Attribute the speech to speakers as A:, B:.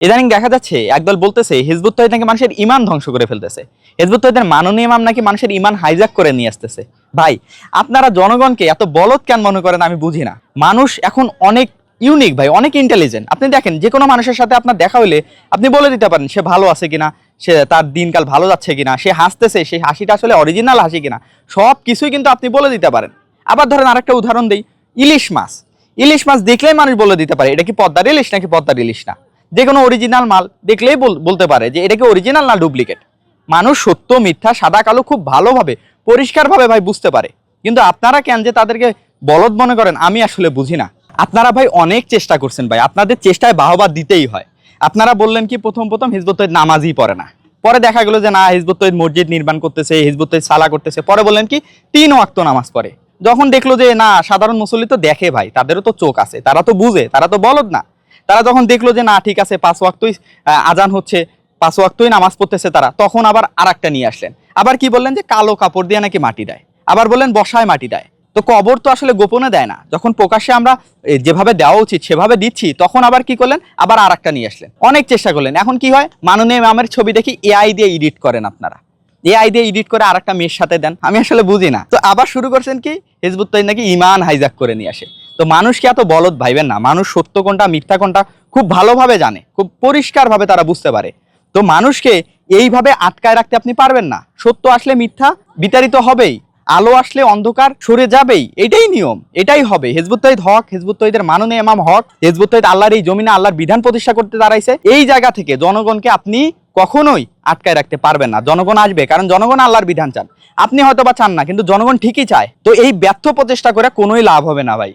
A: ইদানিং দেখা যাচ্ছে একদল বলতেছে হিজবুত তৌহিদ নাকি মানুষের ইমান ধ্বংস করে ফেলতেছে, হিজবুত তৌহিদের মাননীয় ইমাম নাকি মানুষের ইমান হাইজ্যাক করে নিয়ে আসতেছে। ভাই, আপনারা জনগণকে এত বলদ কেন মনে করেন আমি বুঝি না। মানুষ এখন অনেক ইউনিক ভাই, অনেক ইন্টেলিজেন্ট। আপনি দেখেন, যে কোনো মানুষের সাথে আপনার দেখা হইলে আপনি বলে দিতে পারেন সে ভালো আছে কিনা, সে তার দিনকাল ভালো যাচ্ছে কিনা, সে হাসতেছে, সেই হাসিটা আসলে অরিজিনাল হাসি কিনা, সব কিছুই কিন্তু আপনি বলে দিতে পারেন। আবার ধরেন আরেকটা উদাহরণ দেই, ইলিশ মাছ। ইলিশ মাছ দেখলেই মানুষ বলে দিতে পারে এটা কি পদ্মার ইলিশ নাকি পদ্মার ইলিশ না। যে কোনো অরিজিনাল মাল দেখলেই বলতে পারে যে এটা কি অরিজিনাল না ডুপ্লিকেট। মানুষ সত্য মিথ্যা সাদা কালো খুব ভালোভাবে পরিষ্কারভাবে ভাই বুঝতে পারে। কিন্তু আপনারা কেন যে তাদেরকে বলদ মনে করেন আমি আসলে বুঝি না। আপনারা ভাই অনেক চেষ্টা করছেন ভাই, আপনাদের চেষ্টায় বাহবা দিতেই হয়। আপনারা বললেন কি প্রথম হিজবুত তৌহিদ নামাজই পড়ে না, পরে দেখা গেল যে না হিজবুত তৌহিদ মসজিদ নির্মাণ করতেছে, হিজবুত তৌহিদ সালা করতেছে, পরে বললেন কি 3 ওয়াক্ত নামাজ পড়ে। যখন দেখলো যে না সাধারণ মুসল্লি তো দেখে ভাই, তাদেরও তো চোখ আছে, তারা তো বুঝে, তারা তো বলদ না। তারা যখন দেখলো যে না ঠিক আছে 5 ওয়াক্তই আজান হচ্ছে, 5 ওয়াক্তই নামাজ পড়তেছে তারা, তখন আবার আরেকটা নিয়ে আসলেন। আবার কি বললেন যে কালো কাপড় দিয়ে নাকি মাটি দেয়, আবার বললেন বসায় মাটি দেয়। তো কবর তো আসলে গোপনে দেয় না, যখন প্রকাশ্যে আমরা যেভাবে দেওয়া উচিত সেভাবে দিচ্ছি, তখন আবার কি করলেন, আবার আরেকটা নিয়ে আসলেন। অনেক চেষ্টা করলেন। এখন কি হয়, মাননীয় ইমামের ছবি দেখি এআই দিয়ে এডিট করেন আপনারা, এআই দিয়ে এডিট করে আরেকটা মেয়ের সাথে দেন। আমি আসলে বুঝি না। তো আবার শুরু করছেন কি হিজবুত তৌহিদ নাকি ইমান হাইজ্যাক করে নিয়ে আসে। তো মানুষকে এত বলদ ভাইবেন না, মানুষ সত্য কোনটা মিথ্যা কোনটা খুব ভালোভাবে জানে, খুব পরিষ্কারভাবে তারা বুঝতে পারে। তো মানুষকে এইভাবে আটকায় রাখতে আপনি পারবেন না। সত্য আসলে মিথ্যা বিতাড়িত হবেই, আলো আসলে অন্ধকার সরে যাবেই, এটাই নিয়ম, এটাই হবে। হিজবুত তৌহিদ হক, হিজবুত তৌহিদের মাননীয় ইমাম হক, হিজবুত তৌহিদ আল্লাহর এই জমিনে আল্লাহর বিধান প্রতিষ্ঠা করতে দাঁড়াইছে। এই জায়গা থেকে জনগণকে আপনি কখনোই আটকায় রাখতে পারবেন না। জনগণ আসবে, কারণ জনগণ আল্লাহর বিধান চান। আপনি হয়তো বা চান না, কিন্তু জনগণ ঠিকই চায়। তো এই ব্যর্থ প্রচেষ্টা করে কোনোই লাভ হবে না ভাই।